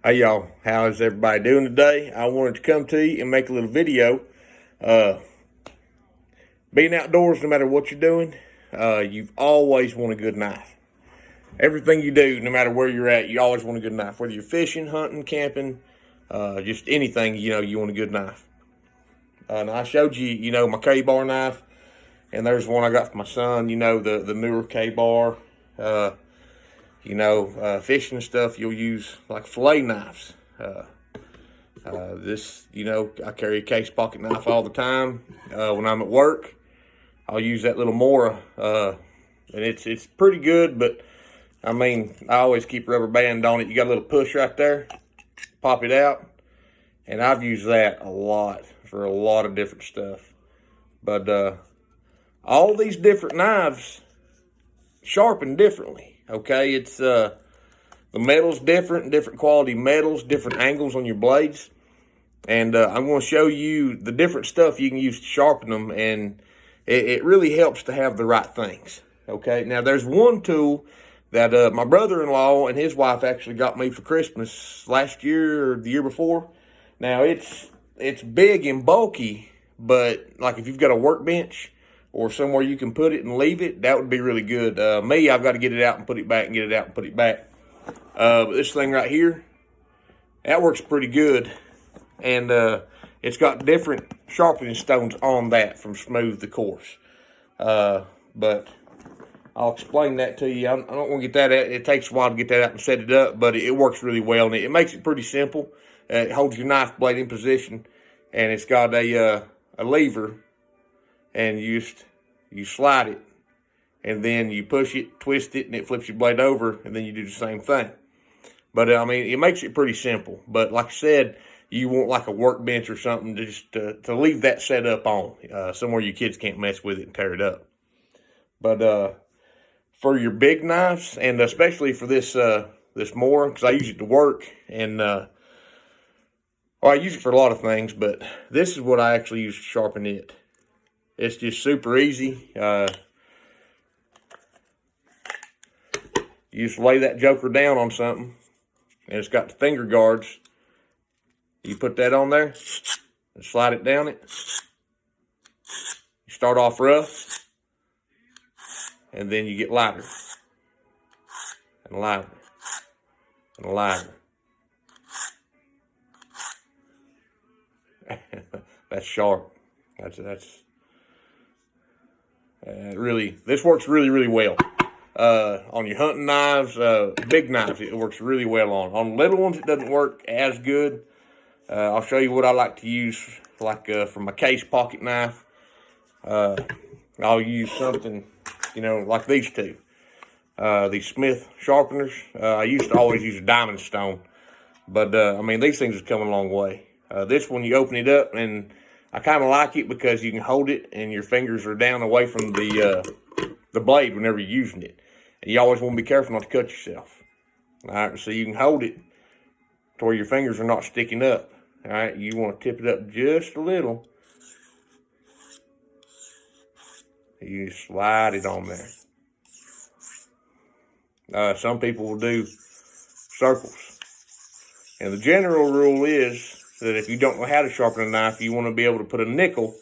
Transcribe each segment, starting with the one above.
Hey y'all, how is everybody doing today? I wanted to come to you and make a little video. Being outdoors, no matter what you're doing, you always want a good knife. Everything you do, no matter where you're at, you always want a good knife. Whether you're fishing, hunting, camping, just anything, you want a good knife. And I showed you, my KBar knife, and there's one I got for my son, the newer KBar. Fishing and stuff, you'll use like fillet knives. I carry a case pocket knife all the time. When I'm at work, I'll use that little Mora, and it's pretty good, but I always keep a rubber band on it. You got a little push right there, pop it out, and I've used that a lot for a lot of different stuff. But all these different knives sharpen differently. Okay, it's the metal's different quality metals, different angles on your blades. And I'm going to show you the different stuff you can use to sharpen them, and it really helps to have the right things. Okay, now there's one tool that my brother-in-law and his wife actually got me for Christmas last year or the year before. Now it's big and bulky, but like if you've got a workbench or somewhere you can put it and leave it, that would be really good. I've got to get it out and put it back and get it out and put it back. But this thing right here, that works pretty good. And it's got different sharpening stones on that from smooth to coarse. But I'll explain that to you. I don't want to get that out. It takes a while to get that out and set it up, but it works really well. And it makes it pretty simple. It holds your knife blade in position, and it's got a lever, and you slide it, and then you push it, twist it, and it flips your blade over, and then you do the same thing. But it makes it pretty simple. But like I said, you want like a workbench or something to leave that set up on, somewhere your kids can't mess with it and tear it up. But for your big knives, and especially for this Mora, because I use it to work, and I use it for a lot of things, but this is what I actually use to sharpen it. It's just super easy. You just lay that joker down on something, and it's got the finger guards. You put that on there and slide it down it. You start off rough, and then you get lighter and lighter and lighter. That's sharp. This works really well. On your hunting knives, big knives, it works really well on. On little ones, it doesn't work as good. I'll show you what I like to use, like for my case pocket knife. I'll use something, like these two. These Smith sharpeners. I used to always use a diamond stone, but these things have come a long way. This one, you open it up, and I kind of like it because you can hold it, and your fingers are down away from the blade whenever you're using it. And you always want to be careful not to cut yourself. All right, so you can hold it to where your fingers are not sticking up. All right, you want to tip it up just a little. You slide it on there. Some people will do circles. And the general rule is that if you don't know how to sharpen a knife, you want to be able to put a nickel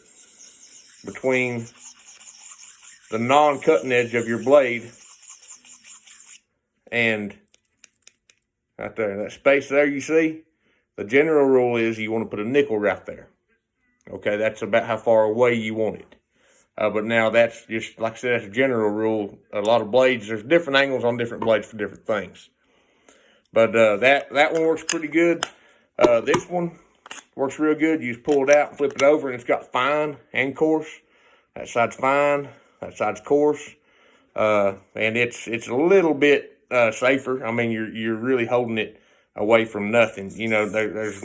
between the non-cutting edge of your blade and right there, that space there you see, the general rule is you want to put a nickel right there. Okay, that's about how far away you want it. But now that's just, like I said, that's a general rule. A lot of blades, there's different angles on different blades for different things. But that one works pretty good. This one works real good. You just pull it out and flip it over, and it's got fine and coarse. That side's fine, that side's coarse. And it's a little bit safer. You're really holding it away from nothing. There's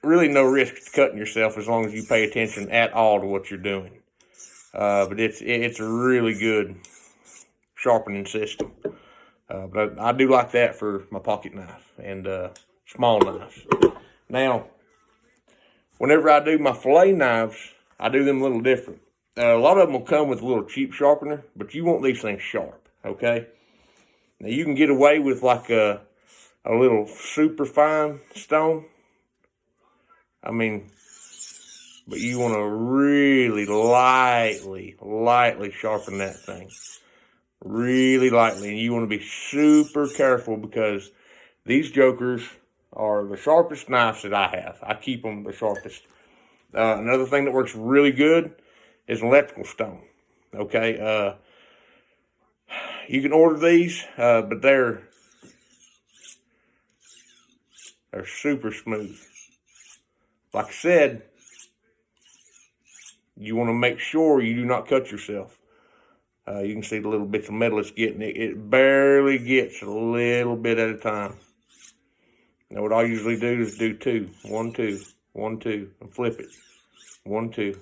really no risk to cutting yourself as long as you pay attention at all to what you're doing. But it's a really good sharpening system. But I do like that for my pocket knife and small knives. Now, whenever I do my fillet knives, I do them a little different. A lot of them will come with a little cheap sharpener, but you want these things sharp, okay? Now, you can get away with like a little super fine stone. I mean, but you want to really lightly sharpen that thing. Really lightly. And you want to be super careful because these jokers are the sharpest knives that I have. I keep them the sharpest. Another thing that works really good is an electrical stone. Okay. You can order these, but they're super smooth. Like I said, you want to make sure you do not cut yourself. You can see the little bits of metal it's getting. It barely gets a little bit at a time. Now what I usually do is do 2, 1, 2, 1, 2, and flip it. 1, 2,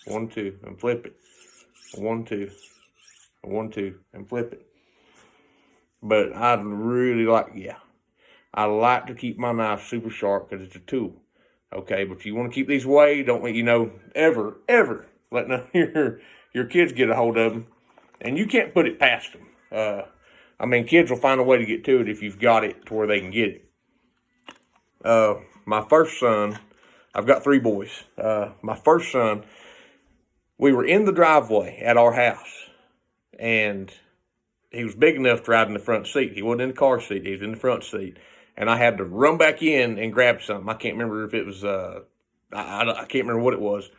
1, 2, and flip it. 1, 2, 1, 2, and flip it. But I really I like to keep my knife super sharp because it's a tool. Okay, but if you want to keep these away, don't let ever let none of your kids get a hold of them. And you can't put it past them. I mean, kids will find a way to get to it if you've got it to where they can get it. My first son, I've got 3 boys. My first son, we were in the driveway at our house, and he was big enough to ride in the front seat. He wasn't in the car seat, he was in the front seat. And I had to run back in and grab something. I can't remember if it was, I can't remember what it was.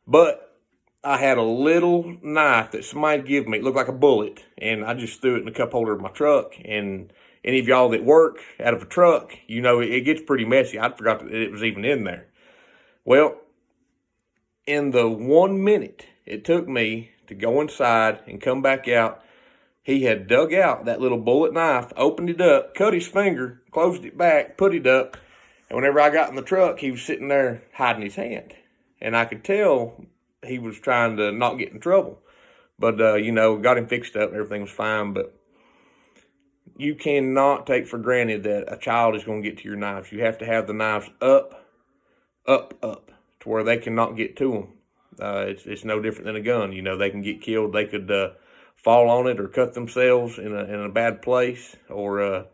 But I had a little knife that somebody gave me. It looked like a bullet. And I just threw it in the cup holder of my truck. And any of y'all that work out of a truck, you know, it gets pretty messy. I forgot that it was even in there. Well, in the 1 minute it took me to go inside and come back out, he had dug out that little bullet knife, opened it up, cut his finger, closed it back, put it up. And whenever I got in the truck, he was sitting there hiding his hand. And I could tell he was trying to not get in trouble. But, you know, got him fixed up. Everything was fine. But you cannot take for granted that a child is going to get to your knives. You have to have the knives up, to where they cannot get to them. It's no different than a gun. You know, they can get killed. They could fall on it or cut themselves in a bad place, or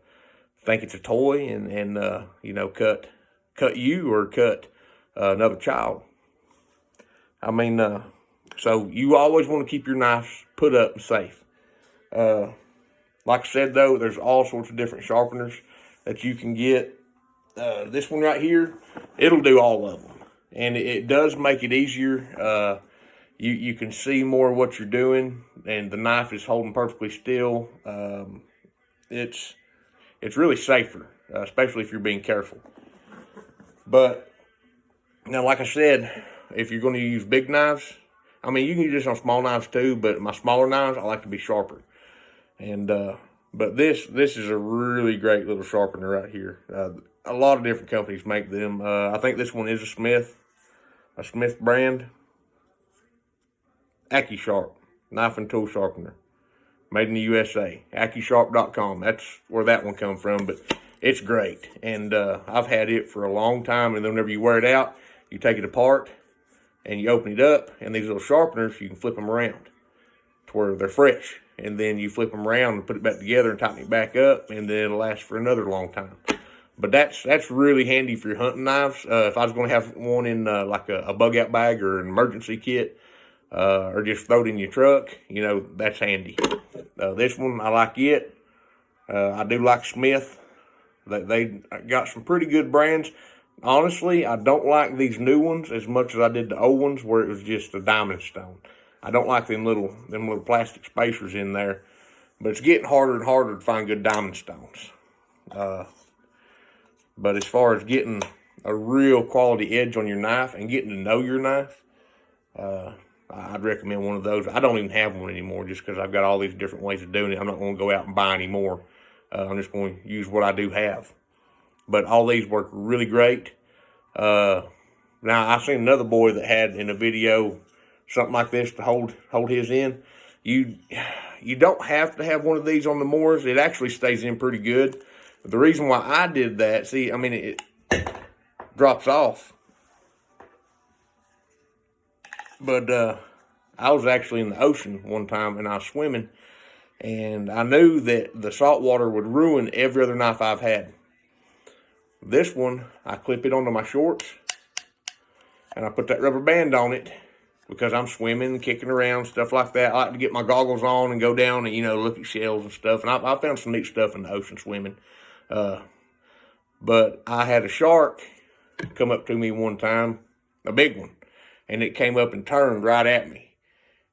think it's a toy and you know, cut you or cut another child. I mean, so you always want to keep your knives put up and safe. Like I said, though, there's all sorts of different sharpeners that you can get. This one right here, it'll do all of them. And it does make it easier. You can see more of what you're doing, and the knife is holding perfectly still. It's really safer, especially if you're being careful. But now, like I said, if you're going to use big knives, I mean, you can use this on small knives too, but my smaller knives, I like to be sharper. And but this is a really great little sharpener right here. A lot of different companies make them. I think this one is a Smith brand. AccuSharp, knife and tool sharpener, made in the USA. AccuSharp.com, that's where that one come from, but it's great. And I've had it for a long time, and then whenever you wear it out, you take it apart, and you open it up, and these little sharpeners, you can flip them around to where they're fresh. And then you flip them around and put it back together and tighten it back up, and then it'll last for another long time. But that's really handy for your hunting knives. If I was going to have one in like a bug out bag or an emergency kit, or just throw it in your truck, you know, that's handy. This one, I like it. I do like Smith. They got some pretty good brands. Honestly, I don't like these new ones as much as I did the old ones where it was just a diamond stone. I don't like them little plastic spacers in there. But it's getting harder and harder to find good diamond stones. But as far as getting a real quality edge on your knife and getting to know your knife, I'd recommend one of those. I don't even have one anymore just because I've got all these different ways of doing it. I'm not going to go out and buy any more. I'm just going to use what I do have. But all these work really great. Now, I seen another boy that had in a video something like this to hold his in. You don't have to have one of these on the Moors. It actually stays in pretty good. But the reason why I did that, see, I mean, it drops off. But I was actually in the ocean one time, and I was swimming, and I knew that the salt water would ruin every other knife I've had. This one, I clip it onto my shorts, and I put that rubber band on it because I'm swimming, kicking around, stuff like that. I like to get my goggles on and go down and, you know, look at shells and stuff. And I found some neat stuff in the ocean swimming. But I had a shark come up to me one time, a big one, and it came up and turned right at me.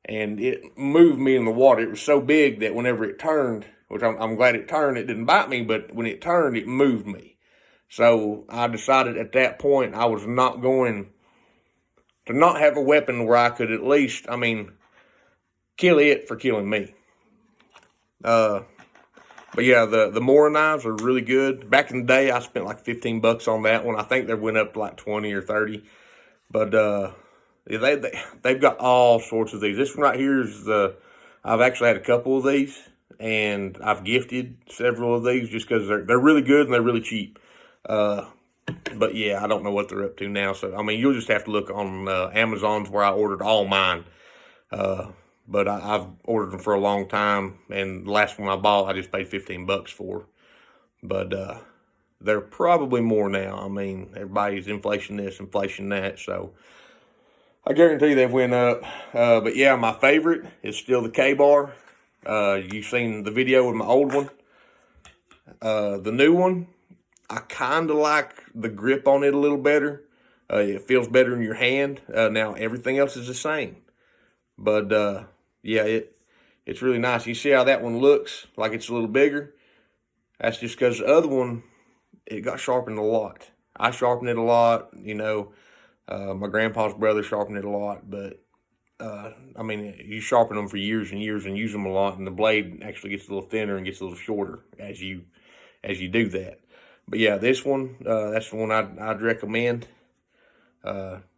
And it moved me in the water. It was so big that whenever it turned, which I'm glad it turned, it didn't bite me, but when it turned, it moved me. So I decided at that point I was not going to not have a weapon where I could at least, I mean, kill it for killing me. But yeah, the Mora knives are really good. Back in the day, I spent like $15 on that one. I think they went up to like 20 or 30. But they've got all sorts of these. This one right here is I've actually had a couple of these, and I've gifted several of these just because they're really good and they're really cheap. But yeah, I don't know what they're up to now. So, I mean, you'll just have to look on Amazon's where I ordered all mine. But I've ordered them for a long time, and the last one I bought, I just paid $15 for. But they're probably more now. I mean, everybody's inflation this, inflation that, so I guarantee they've went up. But yeah, my favorite is still the KBar. You've seen the video with my old one. The new one, I kind of like the grip on it a little better. It feels better in your hand. Now, everything else is the same. But, yeah, it's really nice. You see how that one looks like it's a little bigger? That's just because the other one, it got sharpened a lot. I sharpened it a lot, you know. My grandpa's brother sharpened it a lot. But, I mean, you sharpen them for years and years and use them a lot, and the blade actually gets a little thinner and gets a little shorter as you do that. But yeah, this one, that's the one I'd recommend.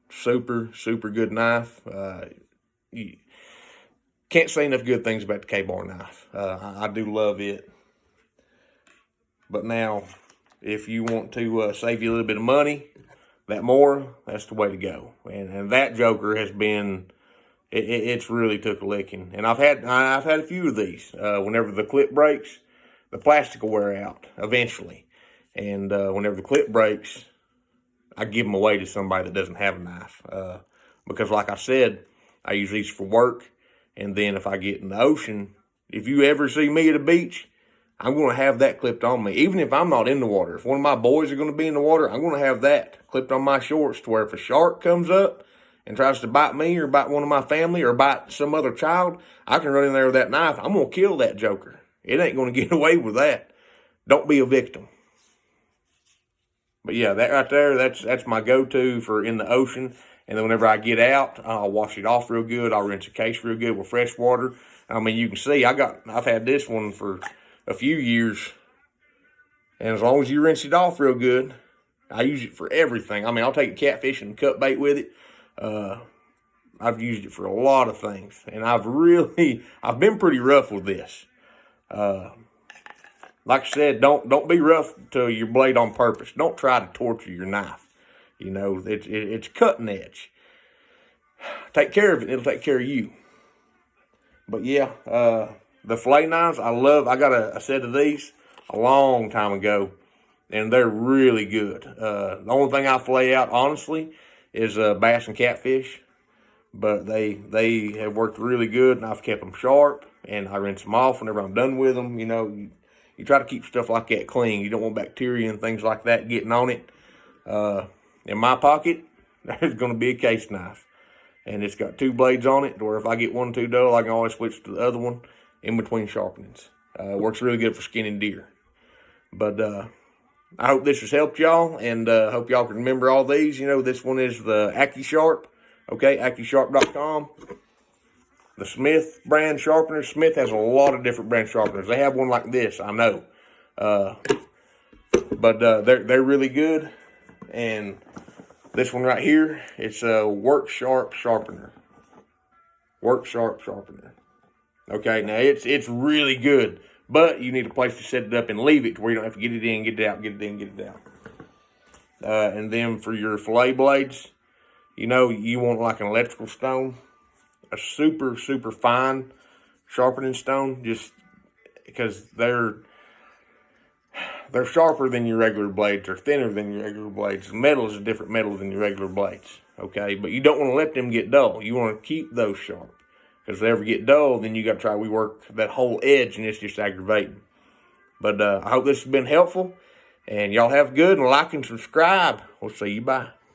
Super, super good knife. You can't say enough good things about the KBar knife. I do love it. But now, if you want to save you a little bit of money, that Mora, that's the way to go. And that joker has been, it's really took a licking. And I've had a few of these. Whenever the clip breaks, the plastic will wear out eventually. And whenever the clip breaks, I give them away to somebody that doesn't have a knife. Because like I said, I use these for work. And then if I get in the ocean, if you ever see me at a beach, I'm going to have that clipped on me. Even if I'm not in the water. If one of my boys are going to be in the water, I'm going to have that clipped on my shorts to where if a shark comes up and tries to bite me or bite one of my family or bite some other child, I can run in there with that knife. I'm going to kill that joker. It ain't going to get away with that. Don't be a victim. But yeah, that right there, that's my go-to for in the ocean. And then whenever I get out, I'll wash it off real good. I'll rinse the case real good with fresh water. I mean, you can see I've had this one for a few years. And as long as you rinse it off real good, I use it for everything. I mean, I'll take catfish and cut bait with it. I've used it for a lot of things. And I've been pretty rough with this. Like I said, don't be rough to your blade on purpose. Don't try to torture your knife. You know, it's cutting edge. Take care of it, and it'll take care of you. But yeah, the fillet knives, I got a set of these a long time ago, and they're really good. The only thing I fillet out, honestly, is bass and catfish. But they have worked really good, and I've kept them sharp, and I rinse them off whenever I'm done with them. You know, you try to keep stuff like that clean. You don't want bacteria and things like that getting on it. In my pocket, there's going to be a case knife. And it's got 2 blades on it, where if I get one too dull, I can always switch to the other one in between sharpenings. Works really good for skinning deer. But I hope this has helped y'all, and hope y'all can remember all these. You know, this one is the AccuSharp, okay, AccuSharp.com. The Smith brand sharpener. Smith has a lot of different brand sharpeners. They have one like this, I know. But they're really good. And this one right here, it's a Work Sharp Sharpener. Work Sharp Sharpener. Okay, now it's really good. But you need a place to set it up and leave it to where you don't have to get it in, get it out, get it in, get it out. And then for your fillet blades, you know, you want like an electrical stone. A super, super fine sharpening stone, just because they're they're sharper than your regular blades. They're thinner than your regular blades. The metal is a different metal than your regular blades. Okay, but you don't want to let them get dull. You want to keep those sharp. Because if they ever get dull, then you got to try to rework that whole edge, and it's just aggravating. But I hope this has been helpful. And y'all have good, and like and subscribe. We'll see you. Bye.